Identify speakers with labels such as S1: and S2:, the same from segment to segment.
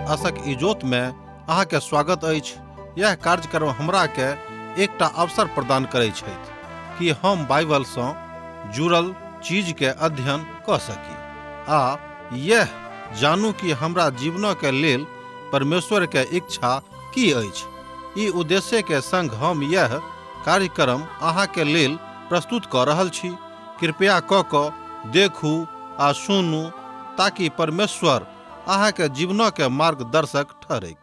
S1: आशक इजोत में अहाँ के स्वागत अछि। यह कार्यक्रम हमरा के एकटा अवसर प्रदान करैत छथि कि हम बाइबल सँ जुड़ल चीज के अध्ययन क सकी आ यह जानू कि हमरा जीवन के लेल परमेश्वर के इच्छा की अछि। ई उद्देश्य के संग हम यह कार्यक्रम अहाँ के लेल प्रस्तुत क रहल छी। कृपया क देखू आ सुनू ताकि परमेश्वर अहाँ के जीवन के मार्गदर्शक ठहरे।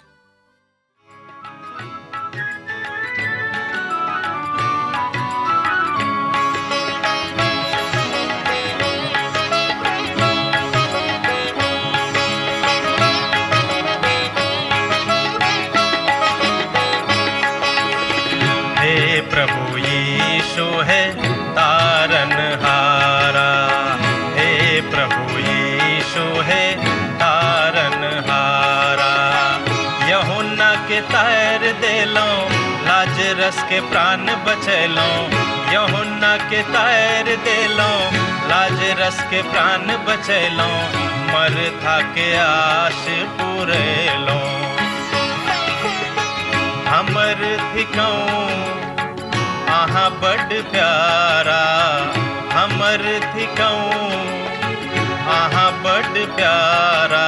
S2: हे प्रभु यीशु है तारनहारा, हे प्रभु यीशु है तारनहारा। यूहन्ना के तैर देलो, लाजरस के प्राण बचेलो। यूहन्ना के तैर देलो, लाजरस के प्राण बचेलो। मरथा के आश पूरेलो। हमर थिकऊ आहा बड़ प्यारा, हमर थिकऊ आहा बड़ प्यारा।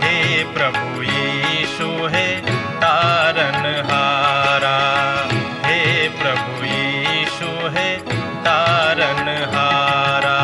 S2: हे प्रभु यीशु है तारनहारा, हे प्रभु यीशु है तारनहारा।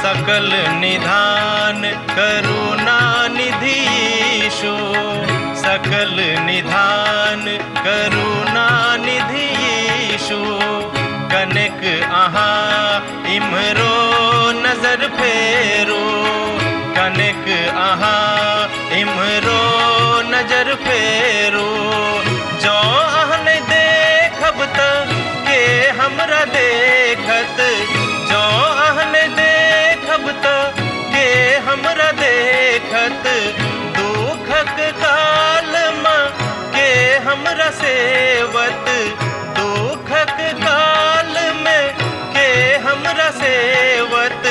S2: सकल निधान करुणा निधि यीशु, सकल निधान करुणा निधि यीशु। कनिक अहाँ इमरो नजर फेरो, कनिक अहाँ इमरो नजर फेरो। जो अहन देखब त के हमरा देखत, जो अहन देखब त के हमरा देखत। दुखक काल में के हमरा सेवत, दुखक काल में के हमरा सेवत।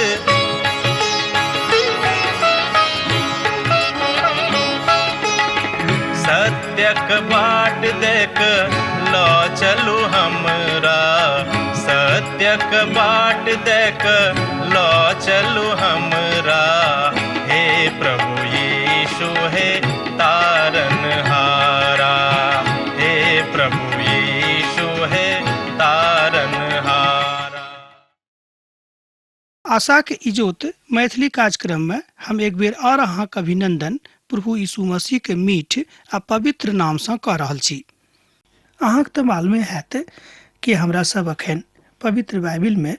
S2: सत्यक बाट देख लो चलू हमरा, सत्यक बाट देख लो चलू हमरा। हे प्रभु यीशु है तारनहारा, हे प्रभु यीशु है तारनहारा।
S3: आशा के इजोत मैथिली कार्यक्रम में हम एक बेर और अहाँ के अभिनंदन प्रभु यीशु मसीह के मीठ आ पवित्र नाम से कह रहल छी। अहाँ के तो मालूम हैत कि हमरा सब अखन पवित्र बाइबिल में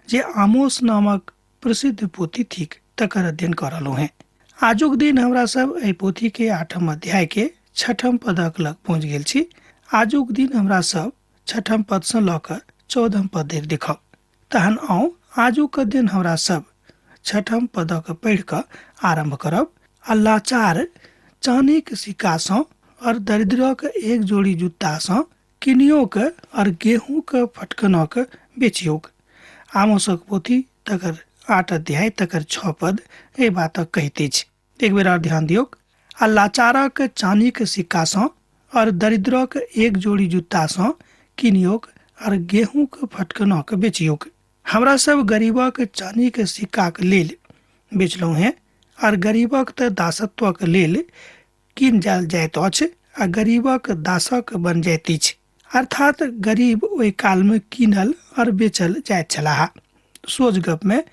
S3: जे आमोस नामक प्रसिद्ध पोथी थिक तकर अध्ययन कर रहलहुँ हैं। आजुक दिन हमरा सब एहि पोथी के 8म अध्याय के 6म पदक लग पहुँच गेल छी। आजुक दिन हमरा सब 6म पद से लऽ कऽ 14म पद धरि देखब। तहन आउ आजुक दिन हमरा सब 6म पदक पढ़ि कऽ आरंभ करब। आ लाचार चानीक सिक्का सँ और दरिद्रक एक जोड़ी जूता सँ किनियोक और गेहूँ के फटकनक बेचियोक। आमोसक पोथी तकर 8 अध्याय तकर 6 पद ए बातक कहते छै। एक बेर और ध्यान दियोक। आ लाचारक चानीक सिक्का सँ और दरिद्रक एक जोड़ी जूता सँ किनियोक और गेहूँ के फटकनक बेचियोक। हमरा सब गरीबक चानीक सिक्काक लेल बेचलहुँ हैं और गरीबक त दासत्वक लेल कीन जायल जाइत अछि आ गरीबक दासक बन जाइत अछि। अर्थात गरीब ओहि काल में कीनल और बेचल जाइत छलाह। सोझ गप में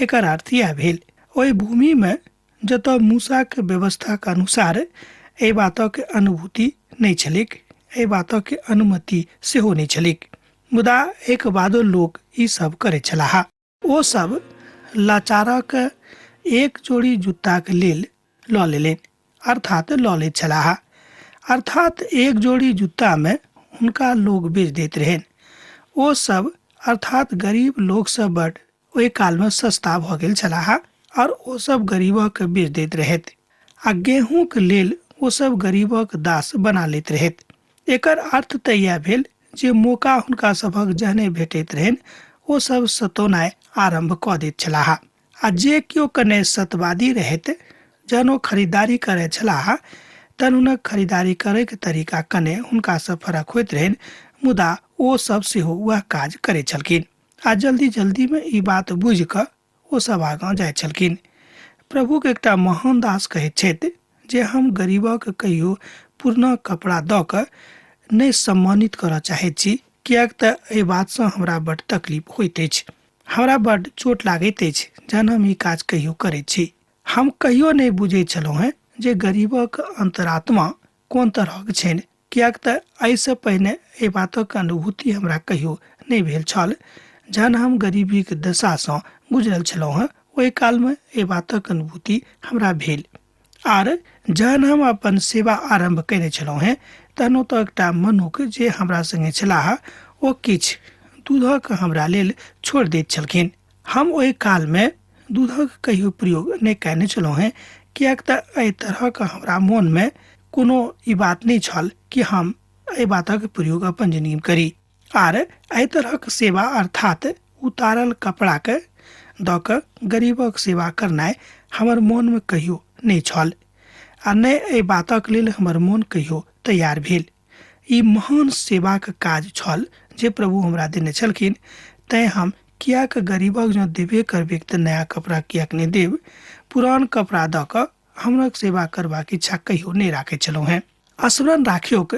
S3: एकर अर्थ यह भेल। ओहि भूमि में जतऽ मूसा के व्यवस्था के अनुसार एहि बातक अनुभूति नहीं छलिक, एहि बातक अनुमति सेहो नहीं छलिक। मुदा एक बादो लोग ई सब करे छलाह। ओ सब लाचारक एक जोड़ी जूता के लेल लऽ लेलनि, अर्थात लऽ ले छलाह अर्थात एक जोड़ी जूता में उनका लोग बेच देते रहें। वो सब अर्थात गरीब लोग सब बड़ ओहि काल में सस्ता भ गेल छलाह और वो सब गरीबक बेच दैत रहैत आ गेहूं के लेल वो सब गरीबक दास बना लैत रहैत। एकर अर्थ तऽ इएह भेल जे मौका हुनका सभक जहने भेटैत रहनि ओ सब सतोनाय आरंभ कऽ दैत छलाह। आ जे केओ कने सतवादी रहैत जहन ओ खरीदारी करै छलाह तहन हुनक खरीदारी करे के तरीका कने हुनका से फरक होइत रहनि, मुदा ओ सब सेहो वह काज करे छलखिन आ जल्दी जल्दी में ई बात बुझ कऽ ओ सब आगाँ जाय छलखिन। प्रभु के एकटा महान दास कहैत छथि जे हम गरीबक कहियो पुरना कपड़ा दऽ कऽ नहि सम्मानित करऽ चाहैत छी, कियाक तऽ एहि बात सँ हमरा बड्ड तकलीफ होइत अछि। हमरा बड्ड चोट लागैत अछि जहन हम ई काज कहियो करैत छी। हम कहियो नहि बुझैत छलहुँ हेँ जे गरीबक अंतरात्मा कोन तरहक छनि, कियाक तऽ एहिसँ पहिने एहि बातक अनुभूति हमरा कहियो नहि भेल छल। जहन हम गरीबीक दशासँ गुजरल छलहुँ हेँ ओहि कालमे एहि बातक अनुभूति हमरा भेल। आर जहन हम अपन सेवा आरंभ कयने छलहुँ हेँ तहन ओतऽ एकटा मनुख जे हमरा संगे छलाह ओ किछु दूधक हमरा लेल छोड़ि दैत छलखिन। हम ओहि कालमे दूधक कहियो प्रयोग नहि कयने छलहुँ हेँ, कियाक तऽ एहि तरहक हमरा मोनमे कोनो ई बात नहि छल कि हम एहि बातक प्रयोग अपन जिंदगीमे करी। आर एहि तरहक सेवा अर्थात उतारल कपड़ाके दऽ कऽ गरीबक सेवा करनाइ हमर मोनमे कहियो नहि छल आ नहि एहि बातक लेल हमर मोन कहियो तैयार भेल। ई महान सेवाक काज छल जे प्रभु हमरा देने छलखिन, तैँ हम कियाक गरीबक जँ देबे करबै तऽ नया कपड़ा कियाक नहि देब। पुरान कपड़ा दऽ कऽ हमर सेवा करबाक इच्छा कहियो नहि राखैत छलहुँ हेँ। स्मरण राखियौक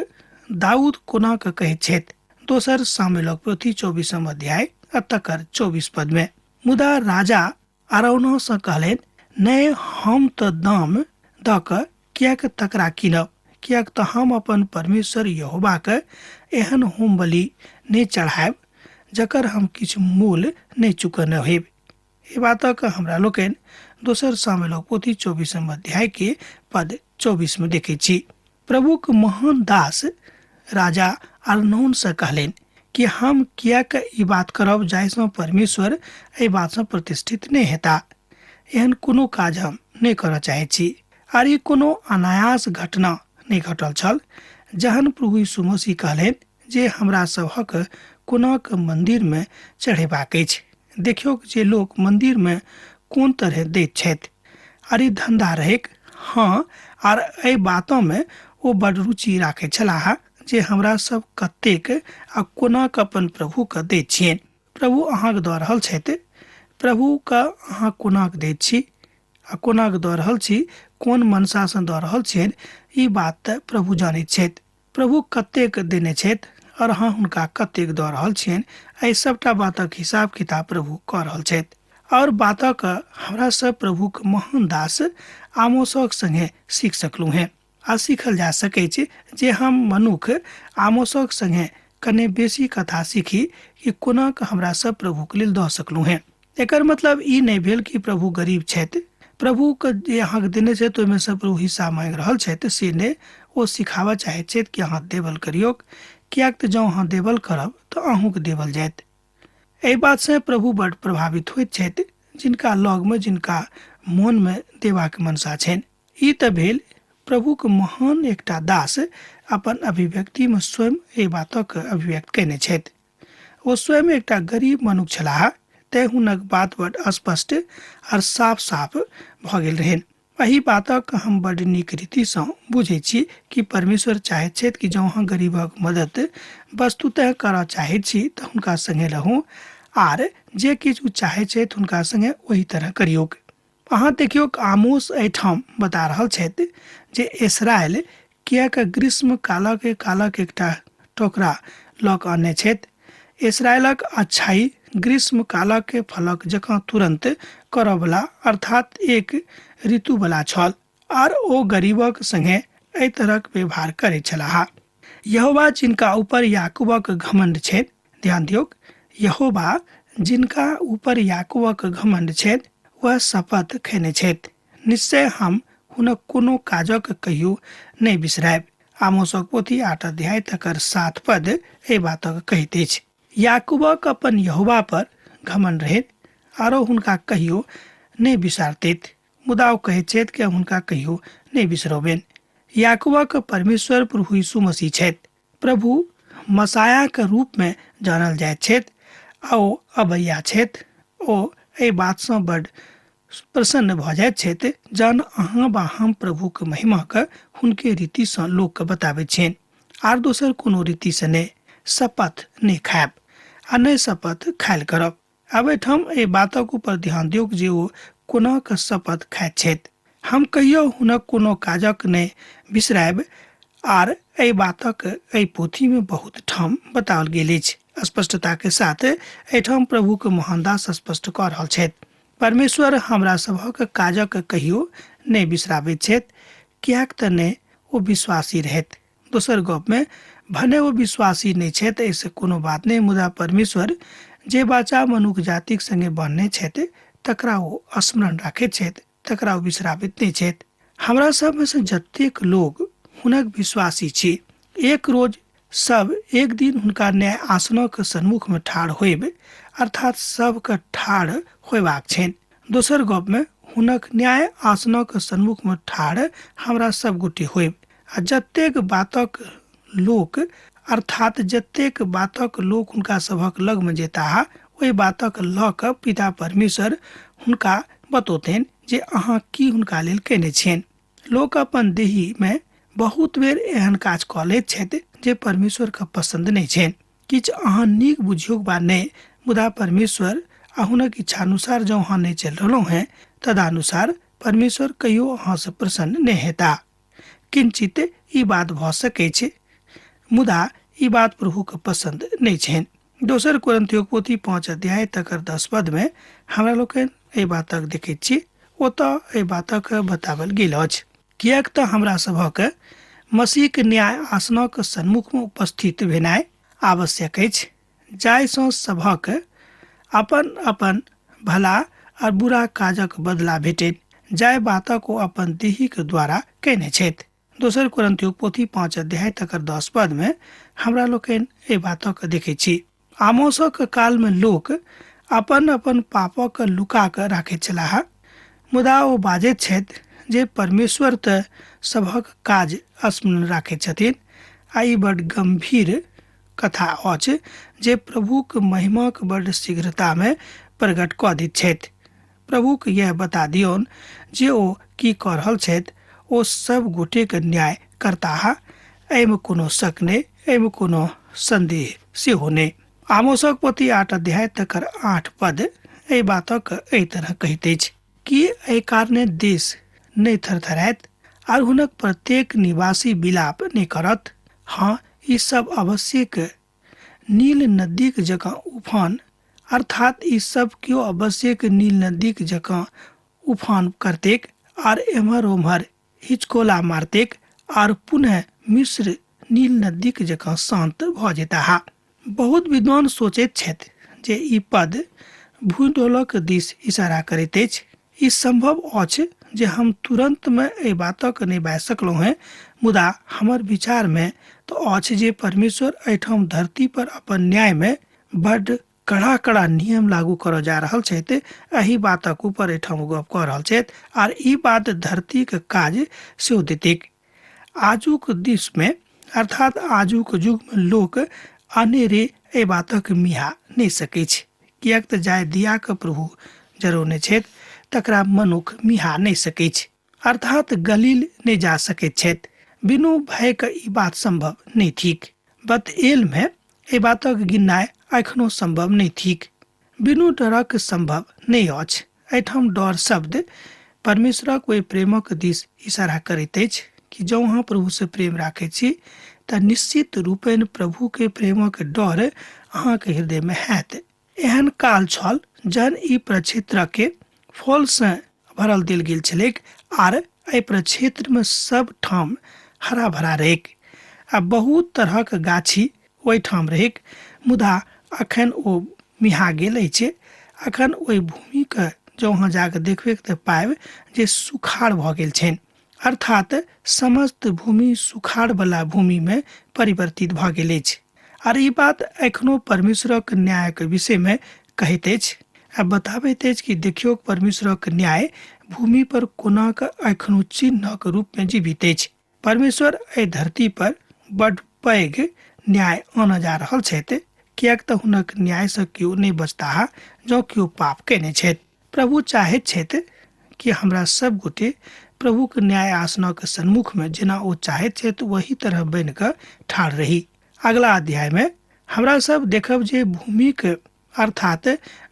S3: दाऊद कोना कऽ कहैत छथि दोसर सामुएलक पोथी 24 अध्याय आ तकर 24 पद में, मुदा राजा अरौना सँ कहलनि, नहि हम तऽ दाम दऽ कऽ कियाक तकरा कीनब, कियाक तऽ हम अपन परमेश्वर यहोवाके एहन होम बलि नहि चढ़ायब जकर हम किछु मूल नहि चुकने होब। ई बातक हमरा लोकनि दोसर सामुएलक पोथी 24 अध्याय के पद 24 में देखैत छी। प्रभुक महान दास राजा अरनौन से कहलनि कि हम कियाक ई बात करब जाहिसँ परमेश्वर एहि बातसँ प्रतिष्ठित नहि हेता। एहन कोनो काज हम नहि करऽ चाहैत छी। आर ई कोनो अनायास घटना नहि घटल छल। जहन प्रभु यीशु मसीह कहलनि जे हमरा सभक कोनाक मन्दिरमे चढ़ेबाक अछि, देखियौ जे लोक मन्दिरमे कोन तरह दैत छथि। आर ई धंधा रहैक, हाँ, आर एहि बातोमे ओ बड़ रुचि राखैत छलाह जे हमरा सब कतेक आ कोनाक अपन प्रभुके दैत छियनि। प्रभु अहाँके दऽ रहल छथि, प्रभुके अहाँ कोनाक दैत छी आ कोनाक दऽ रहल छी, कोन मनसासँ दऽ रहल छियनि, ई बात तऽ प्रभु जानैत छथि। प्रभु कतेक देने छथि और अहाँ हुनका कतेक दऽ रहल छियनि, एहि सबटा बातक हिसाब किताब प्रभु कऽ रहल छथि। और बातक हमरा सब प्रभुक महान दास आमोसक संगे सीख सकलहुँ हेँ आ सीखल जा सकैत छै जे हम मनुख आमोसक संगे कने बेसी कथा सीखी कि कोना कऽ हमरा सब प्रभुक लेल दऽ सकलहुँ हेँ। एकर मतलब ई नहि भेल कि प्रभु गरीब छथि। प्रभुके जे अहाँके देने छथि ओहिमे से प्रभु हिस्सा मांगि रहल छथि से नहि, ओ सिखाबऽ चाहैत छथि कि अहाँ देवल करियौ, कियाक तऽ जँ अहाँ देवल करब तऽ अहूँके देवल जायत। एहि बातसँ प्रभु बड्ड प्रभावित होइत छथि जिनका लगमे जिनका मोनमे देबाक मनसा छनि। ई तऽ भेल प्रभुक महान एकटा दास अपन अभिव्यक्तिमे स्वयं एहि बातक अभिव्यक्त कयने छथि। ओ स्वयं एकटा गरीब मनुख छलाह, तैँ हुनक बात बड्ड स्पष्ट और साफ साफ भऽ गेल रहनि। एहि बातक हम बड्ड नीक रीतिसँ बुझैत छी कि परमेश्वर चाहैत छथि कि जँ अहाँ गरीबक मदद वस्तुतः करऽ चाहैत छी तऽ हुनका संगे रहू, आर जे किछु चाहैत छथि हुनका संगे ओही तरह करियौक। अहाँ देखियौ आमोस एहिठाम बता रहल छथि जे इस्राएल कियाक ग्रीष्म कालक एकटा टोकरा लऽ कऽ आनने छथि। इस्राएलक अच्छाई ग्रीष्म कालक फलक जकाँ तुरंत करऽवला अर्थात एक ऋतु वाला छल, आर ओ गरीबक संगे एहि तरहक व्यवहार करैत छलाह। यहोवा जिनका ऊपर याकूबक घमंड छनि, ध्यान दियौ, यहोवा जिनका ऊपर याकूबक घमंड छनि वह शपथ खेने छथि, निश्चय हम हुनक कोनो काजक कहियो नहि बिसरायब आमोसक पोथी 8 अध्याय तकर 7 पद एहि बातक कहैत अछि। याकूबक अपन यहोवा पर घमंड रहैत आरो हुनका कहियो नहि बिसारतैत, मुदा ओ कहैत छथि कि हुनका कहियो नहि बिसरबनि। याकूबक परमेश्वर प्रभु यीशु मसीह छथि। प्रभु मसाया के रूप में जानल जाइत छथि आ ओ अबैया छथि। ओ एहि बातसँ बड्ड प्रसन्न भऽ जाइत छथि जहन अहाँ वा हम प्रभुके महिमाके हुनके रीतिसँ लोकके बताबैत छियनि। आर दोसर कोनो रीतिसँ नहि शपथ नहि खायब आ नहि शपथ खायल करब। आब एहिठाम एहि बातक ऊपर ध्यान दियौ जे ओ कोना कऽ शपथ खाइत छथि। हम कहियो हुनक कोनो काजक नहि बिसरायब। आर एहि बातक एहि पोथी में बहुत ठाम बताओल गेल अछि। स्पष्टता के साथ एहिठाम प्रभु के महानदास स्पष्ट कऽ रहल छथि। परमेश्वर हमरा सभक काजक कहियो नहि बिसराबैत छथि, किएक तऽ नहि ओ विश्वासी रहथि। दोसर गप में भने ओ विश्वासी नहि छथि एहिसँ कोनो बात नहि, मुदा परमेश्वर जे बाचा मनुख जातिक संगे बान्हने छथि तकरा ओ स्मरण राखैत छथि, तकरा ओ बिसराबैत नहि छथि। हमरा सब में से जतेक लोग हुनक विश्वासी छी, एक रोज सब एक दिन हुनका न्याय आसनक सन्मुख में ठाढ़ होयब, अर्थात सबके ठाढ़ होयबाक छनि। दोसर गप में हुनक न्याय आसनक सन्मुख में ठाढ़ हमरा सब गोटे होयब आ जतेक बातक लोक अर्थात जतेक बातक लोक हुनका सभक लग में जेताह, ओहि बातक लऽ कऽ पिता परमेश्वर हुनका बतौतनि जे अहाँ की हुनका लेल केने छियनि। लोक अपन देही में बहुत बेर एहन काज कऽ लैत छथि जे परमेश्वर के पसंद नहि छनि। किछु अहाँ नीक बुझियौ वा नहि, मुदा परमेश्वर आ हुनक इच्छानुसार जँ अहाँ नहि चलि रहलहुँ हैं, तदनुसार परमेश्वर कहियो अहाँ से प्रसन्न नहि हेता। किंचित ई बात भऽ सकैत छै, मुदा ई बात प्रभु के पसंद नहि छनि। दोसर कोरिन्थियों पोथी 5 अध्याय तकर 10 पद में हमरा लोकनि एहि बातक देखैत छी। ओतऽ एहि बातक बतावल गेल अछि, किएक तऽ हमरा सभक मसीह के न्याय आसनक सन्मुख में उपस्थित भेनाइ आवश्यक अछि, जाहिसँ सभक अपन अपन भला और बुरा काजक बदला भेटैन, जाहि बातक ओ अपन देही के द्वारा केने छथि। दोसर कोरिन्थियों पोथी 5 अध्याय तकर 10 पद में हमरा लोकनि एहि बातक देखैत छी। आमोसक काल में लोक अपन अपन पापक लुका कऽ राखैत छलाह, मुदा ओ बाजैत छथि जे परमेश्वर तऽ सभक काज स्मरण राखैत छथिन। आ ई बड़ गंभीर कथा अछि जे प्रभुक महिमाक बड़ शीघ्रता में प्रकट कऽ दैत छथि। प्रभुक यह बता दियौन जे ओ की कऽ रहल छथि। ओ सब गोटे के न्याय करताह, एहिमे कोनो शक नहि, एहिमे कोनो संदेह सेहो नहि। आमोसक पोथी 8 अध्याय तकर 8 पद एहि बातक एहि तरह कहैत अछि कि एहि कारणे देश नहि थरथराइत और हुनक प्रत्येक निवासी विलाप नहीं करत। हाँ, ई सब आवश्यक नील नदीक जकाँ उफान अर्थात ई सब क्यों आवश्यक नील नदीक जकाँ उफान करतेक और एम्हर ओम्हर हिचकोला मारतेक और पुनः मिस्र नील नदीक जकाँ शांत भऽ जेताह। बहुत विद्वान सोचैत छथि जे ई पद भूडोलक दिस इशारा करैत अछि। ई संभव अछि जे हम तुरंत में एहि बातक नहि बाजि सकलहुँ हैं, मुदा हमर विचार में तो अछि जे परमेश्वर एहिठाम धरती पर अपन न्याय में बड्ड कड़ा कड़ा नियम लागू करऽ जा रहल छथि। एहि बातक ऊपर एहिठाम गप कऽ रहल छथि और ई बात धरती के काज सेहो देतेक। आजुक दिस में अर्थात आजुक युग में लोक अनेरे एहि बातक मिहा नहि सकै छै, किएक तऽ जाय दिया के प्रभु जरौने छथि तकरा मनुख मिहा नहि सकै छै, अर्थात गलील नहि जा सकैत छथि। बिनु भय के ई बात संभव नहीं थिक। बतएल में एहि बातक गिननाइ एखनो संभव नहीं थिक। बिनु डरक संभव नहीं अछि। एहिठाम डर शब्द परमेश्वरक ओहि प्रेमक दिस इशारा करैत अछि कि जँ अहाँ प्रभु से प्रेम राखैत छी तऽ निश्चित रूपेण प्रभु के प्रेमक डर अहाँके हृदय में हैत। एहन काल छल जहन ई प्रक्षेत्र के फल से भरल देल गेल छलैक आर एहि प्रक्षेत्र में सब ठाम हरा भरा रहेक आ बहुत तरहक गाछी ओहिठाम रहेक, मुदा अखन ओ मिहा गेल अछि। अखन ओहि भूमि के जँ अहाँ जाके देखबै तऽ पायब जे सुखाड़ भऽ गेल छनि अर्थात समस्त भूमि सुखाड़ वाला भूमि में परिवर्तित भ गेल अछि। और ई बात एखनो परमेश्वरक न्यायक विषय में कहैत अछि आ बताबैत अछि कि देखियो परमेश्वरक न्याय भूमि पर कोना क एखनो चिन्हक रूप में जीवित अछि। परमेश्वर एहि धरती पर बड़ पैघ न्याय आनऽ जा रहल छथि, कियाक तऽ हुनक न्याय से केओ नहि बचता जँ केओ पाप केने छथि। प्रभु चाहैत छथि कि हमरा सब गोटे प्रभुक न्याय आसनक सन्मुख में जेना ओ चाहैत छथि वही तरह बनि कऽ ठाढ़ रही। अगला अध्याय में हमरा सब देखब जे भूमिक अर्थात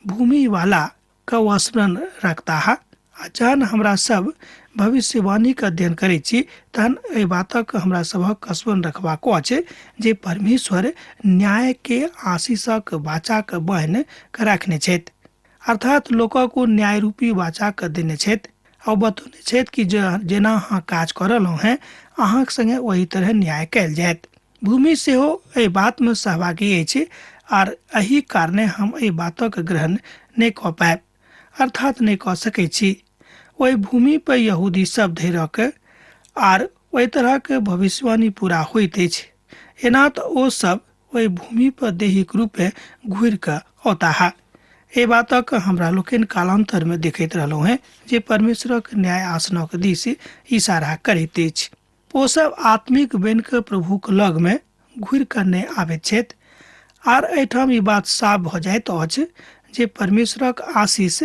S3: भूमि वाला का स्मरण रखता आ जहन हमरा सब भविष्यवाणी के अध्ययन करै छी तहन एहि बातक हमरा सबक स्मरण रखबाक अछि जे परमेश्वर न्याय के आशीषक वाचा के बान्हि के रखने छथि, अर्थात लोकक को न्याय रूपी वाचा के देने छथि और बतौने छथि कि जेना अहाँ काज कर रहलहुँ हैं अहाँक संगे वही तरह न्याय कयल जायत। भूमि सेहो एहि बात में सहभागी अछि और एही कारणे हम एहि बातक ग्रहण नहि कऽ पायब, अर्थात नहि कऽ सकैत छी। ओहि भूमि पर यहूदी सब धरि के आर ओहि तरह के भविष्यवाणी पूरा होइत अछि। एना तऽ ओ सब ओहि भूमि पर दैहिक रूपे घुरि कऽ औताह। ए बातक हमरा लोकनि कालांतर में देखैत रहलहुँ हैं जे परमेश्वरक न्याय आसनक दिस इशारा करैत अछि। ओ सब आत्मिक बनि कऽ प्रभुक लग में घुरि कऽ नहि आबैत छथि। आर एहिठाम ई बात साफ भऽ जाइत अछि जे परमेश्वरक आशीष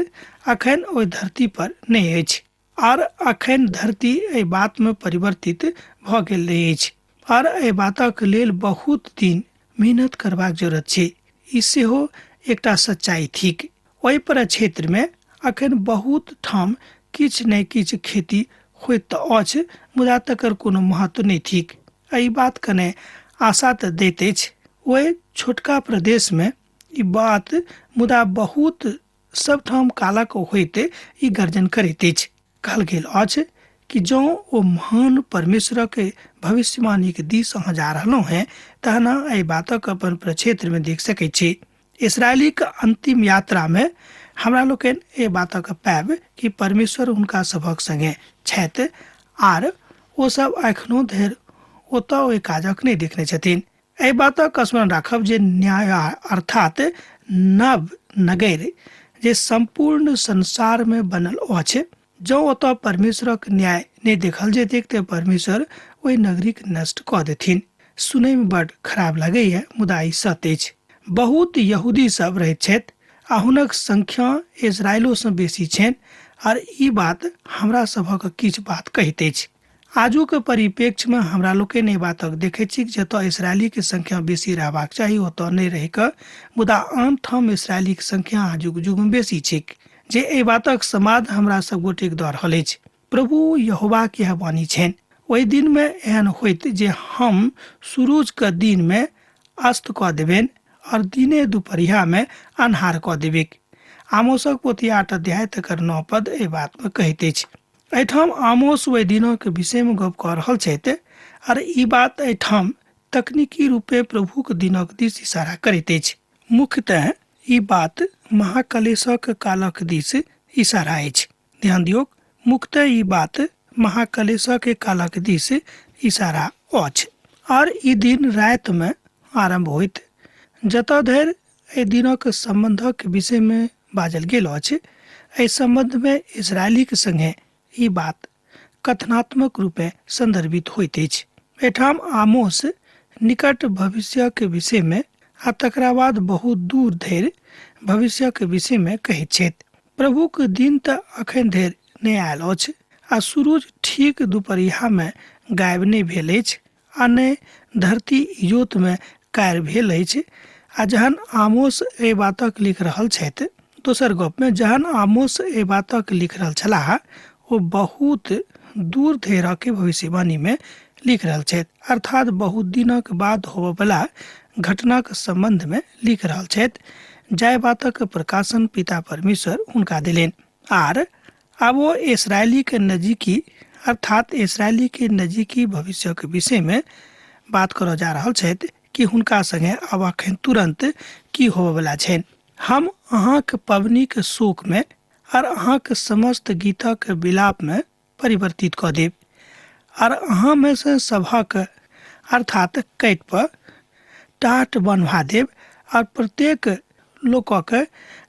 S3: अखन ओहि धरती पर नहि अछि और अखन धरती एहि बात में परिवर्तित भऽ गेल अछि और एहि बातक लेल बहुत दिन मेहनत करबाक जरूरत छै। ई सेहो एकटा सच्चाई थिक। ओहि प्रक्षेत्र में अखन बहुत ठाम किछु नहि किछु खेती होइत तऽ अछि, मुदा तकर कोनो महत्व नहि थिक। एहि बात कने आशा तऽ दैत अछि। ओहि छोटका प्रदेश में ई बात मुदा बहुत सब ठाम कालक होइत ई गर्जन करैत अछि। कहल गेल अछि कि जँ ओ महान परमेश्वरक भविष्यवाणी के दिस अहाँ जा रहलहुँ हैं तहन एहि बातक अपन प्रक्षेत्र में देख सकैत छी। इसराइली के अंतिम यात्रा में हमरा लोकनि एहि बातक पायब कि परमेश्वर हुनका सभक संगे छथि आर ओ सब एखनो धरि ओतऽ ओहि काजक नहि देखने छथिन। एहि बातक स्मरण राखब जे न्याय अर्थात नव नगर जे संपूर्ण संसार में बनल अछि, जँ ओतऽ परमेश्वरक न्याय नहि देखल जेतै तऽ परमेश्वर ओहि नगरी के नष्ट कऽ देथिन। सुनै में बड़ खराब लगैए मुदा ई सत्य अछि। बहुत यहूदी सब रहैत छथि आ हुनक संख्या इजरायलो से बेसी छनि और ई बात हमरा सभक किछु बात कहैत अछि। आजुक परिप्रेक्ष्य में हमरा लोकनि एहि बातक देखैत छी जतऽ इसराइली के संख्या बेसी रहबाक चाही ओतऽ नहि रहि कऽ मुदा आन ठाम इसराइली के संख्या आजुक युग में बेसी छैक, जे एहि बातक समाद हमरा सब गोटेक दऽ रहल अछि। प्रभु यहोवा के यह वाणी छनि, ओहि दिन में एहन होइत जे हम सूरज के दिन में अस्त कऽ देबनि और दिने दुपहरिया में अन्हार कऽ देबेक। आमोसक पोथी 8 अध्याय तकर 9 पद एहि बात में कहैत अछि। एहिठाम आमोस ओहि दिनों के विषय में गप कऽ रहल छथि और ई बात एहिठाम तकनीकी रूपे प्रभुक दिनक दिस इशारा करैत अछि। मुख्यतः ई बात महाक्लेशक कालक दिस इशारा अछि। ध्यान दियौ, मुख्यतः ई बात महाक्लेशक कालक दिस इशारा अछि और ई दिन राति में आरंभ होइत। जतऽ धरि एहि दिनक संबंधक विषय में बाजल गेल अछि, एहि संबंध में इजरायली के संगे ई बात कथनात्मक रूपे संदर्भित होइत अछि। एठाम आमोस निकट भविष्य के विषय में आ तकरा बाद बहुत दूर धरि भविष्य के विषय में कहैत छथि। प्रभु के दिन तऽ अखन धरि नहि आयल अछि आ सूरज ठीक दुपहरिया में गायब नहि भेल अछि आ नहि धरती इजोत में कार्य भेल अछि। आ जहन आमोस एहि बातक लिख रहल छथि, दोसर गप में जहन आमोस एहि बातक लिख रहल छलाह ओ बहुत दूर धरि के भविष्यवाणी में लिख रहल छथि, अर्थात बहुत दिनक बाद होबय वाला घटनाक संबंध में लिख रहल छथि जाहि बातक प्रकाशन पिता परमेश्वर हुनका देलनि। आर अब वो इसराइली के नजीकी अर्थात इसराइली के नजीकी भविष्य के विषय में बात करऽ जा रहल छथि कि हुनका संगे अब अखन तुरंत की होबय वाला छनि। हम अहाँक पबनी के शोक में और अहाँक समस्त गीतक विलाप में परिवर्तित कऽ देब। और अहाँ में से सभक अर्थात कैट पर टाट बनवा देव और प्रत्येक लोकक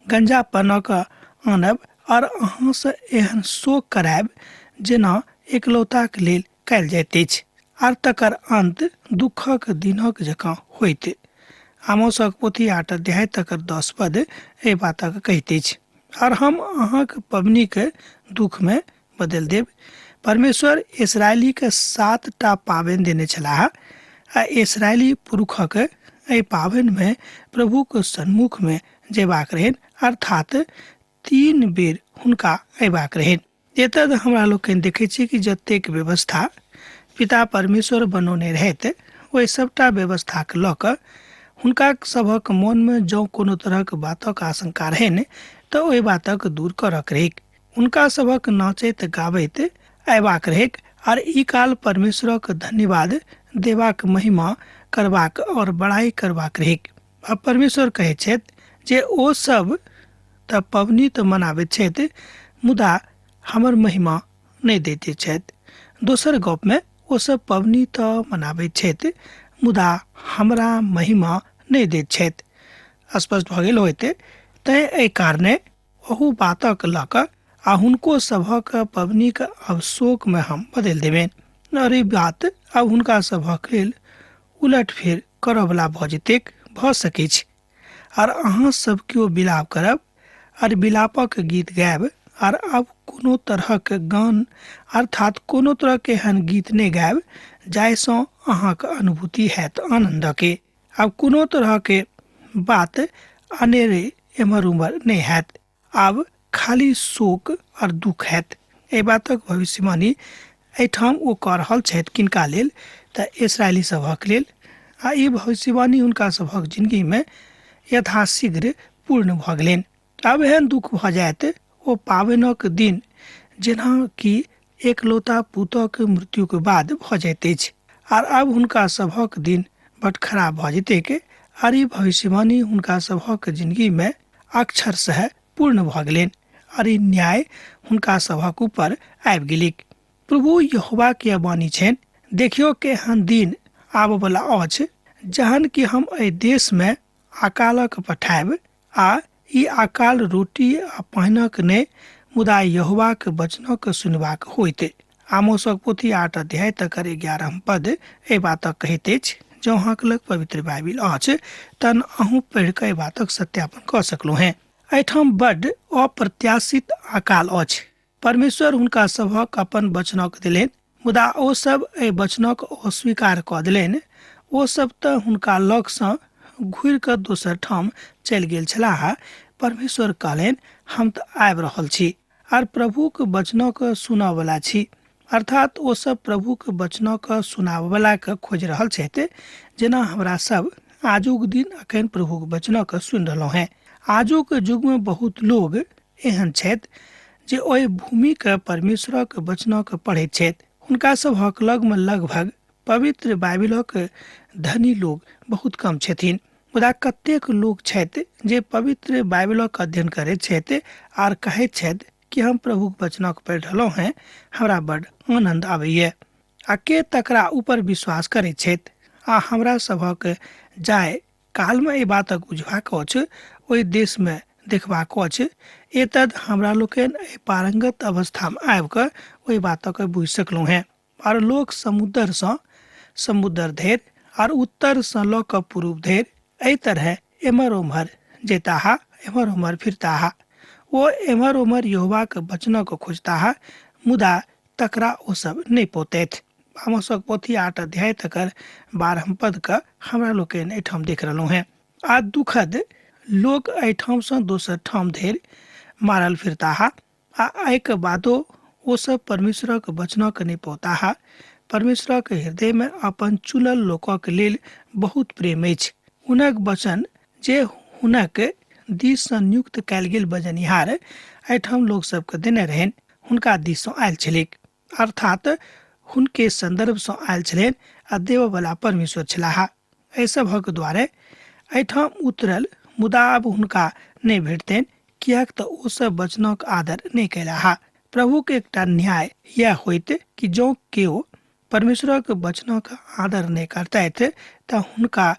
S3: गंजापनक आनब और अहाँ से एहन शोक करायब जेना एकलौताक लेल कयल जाइत अछि और तकर अंत दुखक दिनक जकाँ होइत। आमोसक पोथी 8 अध्याय तकर 10 पद एहि बातक कहैत अछि। और हम अहाँक पबनी के दुख में बदल देब। परमेश्वर इसराइली के 7 टा पाबनि देने छलाह आ इसराइली पुरुषक एहि पाबनि में प्रभु के सन्मुख में जेबाक रहन अर्थात 3 बेर हुनका अयबाक रहन। एतऽ हमरा लोग देखै छी कि जतेक व्यवस्था पिता परमेश्वर बनौने रहैत ओहि सबटा व्यवस्था के लऽ कऽ हुनका सभक मन में जँ कोनो तरहक बातक आशंका रहनि तऽ ओहि बातक दूर करक रहैक। हुनका सभक नाचैत गाबैत अयबाक रहैक और ई काल परमेश्वरक धन्यवाद देबाक महिमा करबाक और बड़ाई करबाक रहैक। आ परमेश्वर कहै छथि जे ओ सब तऽ पबनी तऽ मनाबैत छथि मुदा हमर महिमा नहि दैत छथि। दोसर गप में ओ सब पबनी तऽ मनाबैत छथि मुदा हमरा महिमा नहि दैत छथि। स्पष्ट भऽ गेल होइते तैं एहि कारणे ओहू बातक लऽ कऽ आ हुनको सभक पबनीक अवशोक में हम बदलि देबनि और ई बात आब हुनका सभक लेल उलट फेर करयवला भऽ जेतेक भऽ सकैत छै। और अहाँ सब केओ विलाप करब और विलापक गीत गायब और अब कोनो तरहक गान अर्थात कोनो तरह के एहन गीत नहि गायब जाहिसँ अहाँक अनुभूति हैत आनंदके। अब कोनो तरह के बात अनेरे एम्हर उम्हर नहीं हैत, अब खाली शोक और दुख हैत। एहि बातक भविष्यवाणी एहिठाम ओ कऽ रहल छथि किनका लेल तऽ इसराइली सभक लेल। आ ई भविष्यवाणी हुनका सभक जिंदगी में यथाशीघ्र पूर्ण भऽ गेलनि। आब एहन दुख भऽ जायत ओ पाबनिक दिन जेना कि एकलौता पुतक मृत्यु के बाद भऽ जाइत अछि और अब हुनका सभक दिन बड खराब भऽ जेतैक और ई भविष्यवाणी हुनका सभक जिंदगी में अक्षरशः पूर्ण भऽ गेलनि और ई न्याय हुनका सभक ऊपर आबि गेलिक। प्रभु यहोवा के वाणी छनि, देखियो केहन दिन आबय वाला अछि जहन कि हम एहि देश में अकालक पठायब आ ई अकाल रोटी आ पानिक नहि मुदा यहोवाक वचनक सुनबाक होइत। आमोसक पोथी 8 अध्याय तकर 11 पद एहि बातक कहैत अछि। जँ अहाँक लग पवित्र बाइबिल अछि तहन अहूँ पढ़ि कऽ एहि बातक सत्यापन कऽ सकलहुँ हैं। एहिठाम बड्ड अप्रत्याशित अकाल अछि। परमेश्वर हुनका सभक अपन वचनक देलनि मुदा ओ सब एहि वचनक अस्वीकार कऽ देलनि। ओ सब तऽ हुनका लग सँ घुरि कऽ दोसर ठाम चलि गेल छलाह। परमेश्वर कहलनि हम तऽ आबि रहल छी और प्रभुक वचनक सुनय वाला छी अर्थात ओ सब प्रभुक वचनक सुनाबय वाला के खोजि रहल छथि जेना हमरा सब आजुक दिन अखन प्रभुक वचनक सुनि रहलहुँ हैं। आजुक युग में बहुत लोग एहन छथि जे ओहि भूमि के परमेश्वरक वचनक पढ़ैत छथि। हुनका सभक लग में लगभग पवित्र बाइबिलक धनी लोग बहुत कम छथिन मुदा कतेक लोग छथि जे पवित्र बाइबिलक अध्ययन करैत छथि और कहैत छथि कि हम प्रभुक वचनक पढ़ि रहलहुँ हैं, हमरा बड आनंद आबैए। आ के तकरा ऊपर विश्वास करैत छथि आ हमरा सभक जाय काल में एहि बातक बुझबाक अछि ओहि देश में देखबाक अछि। एतद हमरा लोकनि एहि पारंगत अवस्था में आबि कऽ ओहि बातक बुझि सकलहुँ हैं। और लोग समुद्र सँ समुद्र धरि और उत्तर सँ लऽ कऽ पूर्व धरि एहि तरह एम्हर उम्हर जेताह एम्हर उम्हर फिरताह। ओ एम्हर उम्हर यहोवाक वचनक खोजताह मुदा तकरा ओ सब नहि पौतैथ। आमोसक पोथी 8 अध्याय तकर 12 पद का हमरा लोकनि एहिठाम देख रहलहुँ हैं। आ दुखद लोग एहिठाम सँ दोसर ठाम धरि मारल फिरताह आ एहिके बादो ओ सब परमेश्वरक वचनक नहि पौताह। परमेश्वरक हृदय में अपन चुनल लोकक लेल बहुत प्रेम अछि। हुनक वचन जे हुनक दिस सँ नियुक्त कयल गेल बजनिहार एहिठाम लोग सबके देने रहनि हुनका दिस सँ आयल छलैक अर्थात हुनके संदर्भ सँ आयल छलनि आ देव वाला परमेश्वर छलाह। एहि सभक द्वारे एहिठाम उतरल मुदा अब हुनका नहि भेटतनि कियाक तऽ ओ सब वचनक आदर नहि कयलाह। प्रभुक एकटा न्याय यह होइत कि जँ केओ परमेश्वरक वचनक आदर नहि करतथि तऽ हुनका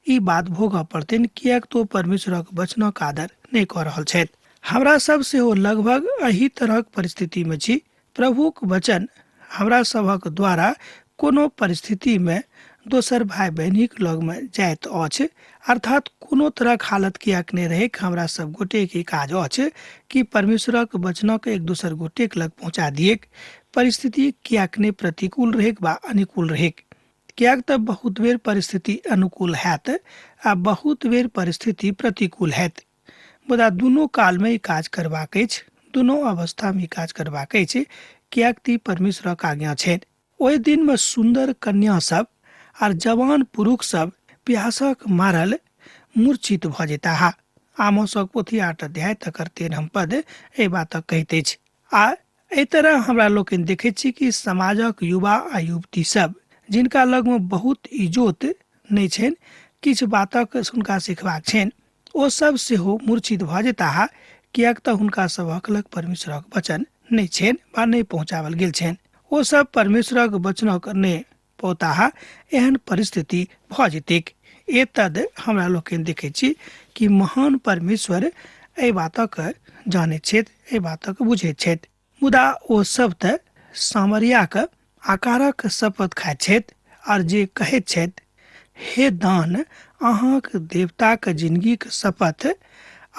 S3: ई बात भोगऽ पड़तनि, किएक तो परमेश्वरक वचनक आदर नहि कऽ रहल छथि। हमरा सब सेहो लगभग एही तरहक परिस्थिति में छी। प्रभुक वचन हमरा सभक द्वारा कोनो परिस्थिति में दोसर भाई बहिनीक लग में जाइत अछि, अर्थात कोनो तरहक हालत किएक नहि रहै, हमरा सब गोटे के काज अछि कि परमेश्वरक वचनक एक दोसर गोटे लग पहुँचा दिएक। परिस्थिति किएक नहि प्रतिकूल रहेक वा अनुकूल रहेक, किएक तऽ बहुत बेर परिस्थिति अनुकूल हैत आ बहुत बेर परिस्थिति प्रतिकूल हैत, मुदा दुनू काल में ई काज करबाक अछि, दुनू अवस्था में ई काज करबाक अछि, किएक तऽ परमेश्वरक आज्ञा छै। ओहि दिन में सुंदर कन्या सब आर जवान पुरुष सब प्यासक मारल मूर्छित भ जेताह। आमोसक पोथी 8 अध्याय तकर 13 पद एहि बातक कहैत अछि। आ एहि तरह हमरा लोकनि देखैत छी कि समाजक युवा आ युवती सब जिनका लग में बहुत इजोत नहीं छनि, किछु बातक हुनका सिखबाक छनि, ओ सब सेहो मूर्छित भ जेताह, किएक तऽ हुनका सभक लग परमेश्वरक वचन नहीं छनि वा नहीं पहुँचावल गेल छनि। ओ सब परमेश्वरक वचनक नहि पौताह, एहन परिस्थिति भ जेतैक। एतद हमरा लोकनि देखैत छी कि महान परमेश्वर एहि बातक जानैत छथि, एहि बातक बुझैत छथि, मुदा ओ सब तऽ सामरियाक आकारक शपथ खाइत छथि आर जे कहैत छथि, हे दान अहाँक देवताक जिंदगीक शपथ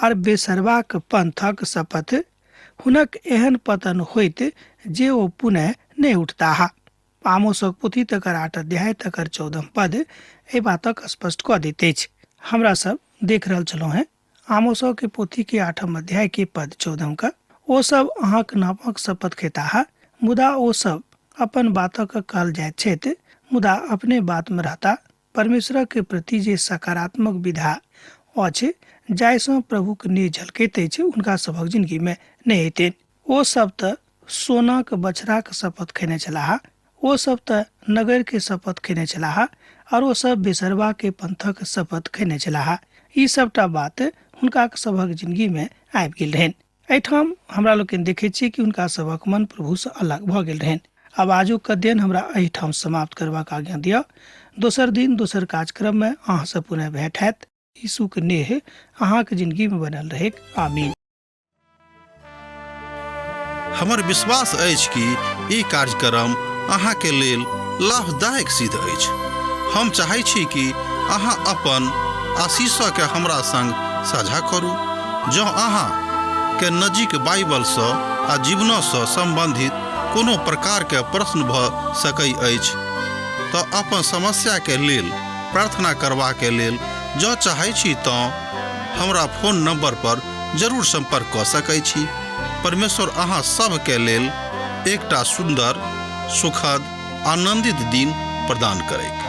S3: आर बेसरबाक पंथक शपथ, हुनक एहन पतन होइत जे ओ पुनः नहीं उठताह। आमोसक पोथी तकर 8 अध्याय तकर 14 पद एहि बातक स्पष्ट कऽ दैत अछि। हमरा सब देख रहल छलहुँ हैं आमोसक के पोथी के 8 अध्याय के पद 14 का, ओ सब अहाँक नामक शपथ खेताह, मुदा ओ सब अपन बातक कहल जाइत छथि, मुदा अपने बात में रहता। परमेश्वर के प्रति जे सकारात्मक विधा अछि, जाहिसँ प्रभुक ने झलकैत अछि, हुनका सभक जिंदगी में नहि हेतनि। ओ सब तऽ सोनाक बछड़ाक शपथ खेने छलाह, ओ सब तऽ नगर के शपथ खेने छलाह, और ओ सब बेसरवा के पंथक शपथ खेने छलाह। ई सबटा बात हुनका सभक जिंदगी में आबि गेल रहनि। एहिठाम हमरा लोकनि देखैत छी कि हुनका सभक मन प्रभु से अलग भऽ गेल रहनि। अब आजुक अध्ययन हमरा एहिठाम समाप्त करबाक आज्ञा दिअ। दोसर दिन दोसर कार्यक्रम में अहाँ से पुनः भेंट हैत। यीशुक नेह अहाँक जिंदगी में बनल रहेक। आमीन।
S1: हमर विश्वास अछि कि ई कार्यक्रम अहाँके लेल लाभदायक सिद्ध अछि। हम चाहै छी कि अहाँ अपन आशीषके हमरा संग साझा करू। जँ अहाँके नजीक बाइबलसँ आ जीवनसँ सम्बन्धित कोनो प्रकारके प्रश्न भऽ सकै अछि तऽ अपन समस्याके लेल प्रार्थना करबाके लेल जँ चाहै छी तऽ हमरा फोन नंबर पर जरूर संपर्क कऽ सकै छी। परमेश्वर अहाँ सबके लेल एकटा सुंदर, सुखद, आनंदित दिन प्रदान करैक।